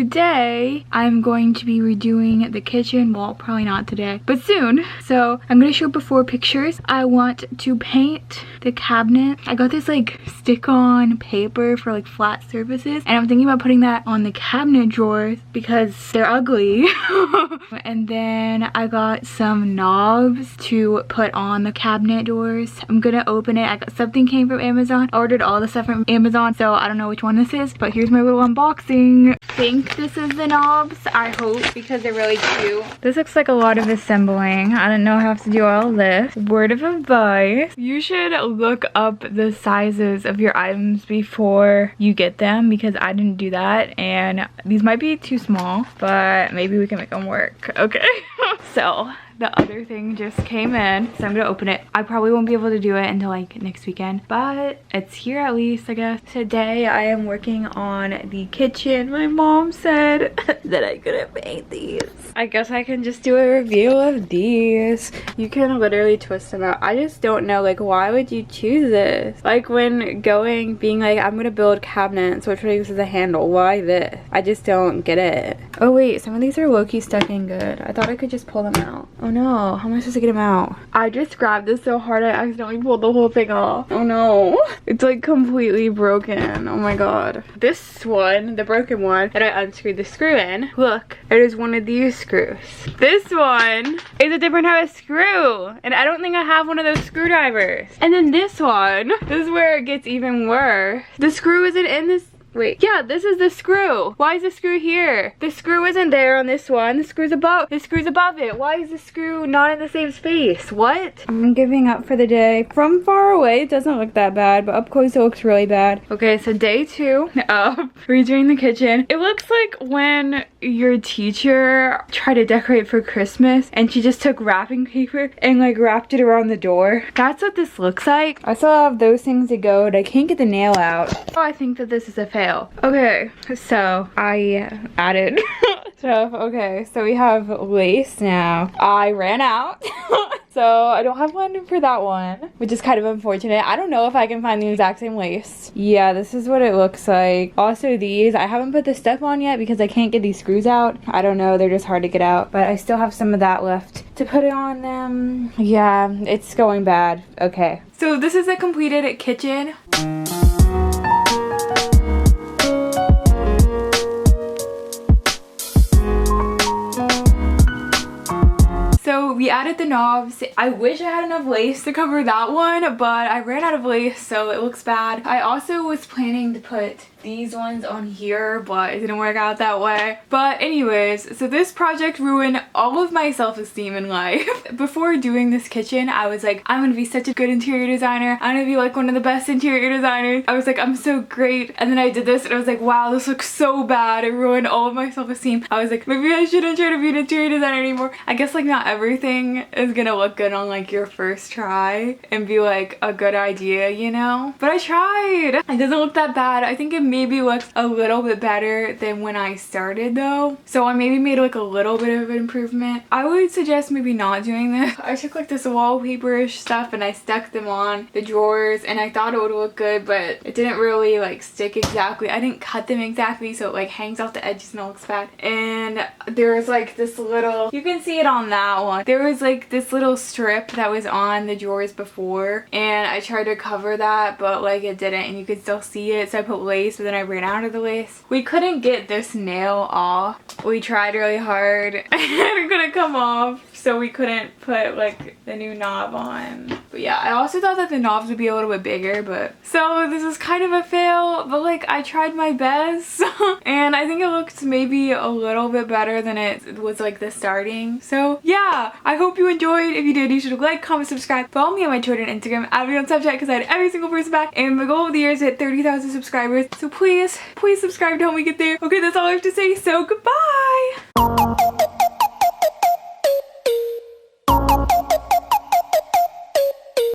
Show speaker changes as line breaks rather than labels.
today I'm going to be redoing the kitchen. Well, probably not today, but soon. So I'm gonna show before pictures. I want to paint the cabinet. I got this like stick-on paper for like flat surfaces, and I'm thinking about putting that on the cabinet drawers because they're ugly. And then I got some knobs to put on the cabinet doors. I'm gonna open it. I got something came from Amazon. I ordered all the stuff from Amazon, so I don't know which one this is, but here's my little unboxing. I think this is the knobs. I hope, because they're really cute. This looks like a lot of assembling. I don't know how I have to do all this. Word of advice: you should look up the sizes of your items before you get them, because I didn't do that, and these might be too small, but maybe we can make them work. Okay. So the other thing just came in, so I'm gonna open it. I probably won't be able to do it until like next weekend, but it's here at least, I guess. Today I am working on the kitchen. My mom said that I couldn't paint these. I guess I can just do a review of these. You can literally twist them out. I just don't know, like, why would you choose this? Like, when being like, I'm gonna build cabinets, which one uses a handle? Why this? I just don't get it. Oh wait, some of these are low-key stuck in good. I thought I could just pull them out. Oh no, how am I supposed to get them out? I just grabbed this so hard I accidentally pulled the whole thing off. Oh no. It's like completely broken. Oh my god. This one, the broken one that I unscrewed the screw in, look, it is one of these screws. This one is a different type of screw, and I don't think I have one of those screwdrivers. And then this one, this is where it gets even worse. The screw isn't in this. Wait, yeah, this is the screw. Why is the screw here? The screw isn't there on this one. The screw's above it. Why is the screw not in the same space? What? I'm giving up for the day. From far away, it doesn't look that bad, but up close it looks really bad. Okay, so day 2 of redoing the kitchen. It looks like when your teacher tried to decorate for Christmas and she just took wrapping paper and like wrapped it around the door. That's what this looks like. I still have those things to go, and I can't get the nail out. Oh, I think that this is a fail. Okay, so I added stuff. Okay, so we have lace now. I ran out. So I don't have one for that one, which is kind of unfortunate. I don't know if I can find the exact same lace. Yeah, this is what it looks like. Also these, I haven't put the stuff on yet because I can't get these screws out. I don't know, they're just hard to get out, but I still have some of that left to put it on them. Yeah, it's going bad. Okay, so this is a completed kitchen. So we added the knobs. I wish I had enough lace to cover that one, but I ran out of lace, so it looks bad. I also was planning to put these ones on here, but it didn't work out that way. But anyways, so this project ruined all of my self-esteem in life. Before doing this kitchen, I was like, I'm gonna be such a good interior designer. I'm gonna be like one of the best interior designers. I was like, I'm so great. And then I did this and I was like, wow, this looks so bad. It ruined all of my self-esteem. I was like, maybe I shouldn't try to be an interior designer anymore. I guess like not everything is gonna look good on like your first try and be like a good idea, you know? But I tried. It doesn't look that bad. I think it maybe looks a little bit better than when I started though. So I maybe made like a little bit of an improvement. I would suggest maybe not doing this. I took like this wallpaper-ish stuff and I stuck them on the drawers, and I thought it would look good, but it didn't really like stick exactly. I didn't cut them exactly, so it like hangs off the edges and it looks bad. And there was like this little, you can see it on that one. There was like this little strip that was on the drawers before, and I tried to cover that, but like it didn't, and you could still see it, so I put lace, but then I ran out of the lace. We couldn't get this nail off. We tried really hard and it couldn't come off, so we couldn't put like the new knob on. But yeah, I also thought that the knobs would be a little bit bigger, but so this is kind of a fail, but like I tried my best and I think it looked maybe a little bit better than it was like the starting. So yeah, I hope you enjoyed. If you did, you should like, comment, subscribe, follow me on my Twitter and Instagram, add me on Snapchat because I had every single person back, and my goal of the year is to hit 30,000 subscribers. So please subscribe to help me get there. Okay, that's all I have to say, so goodbye.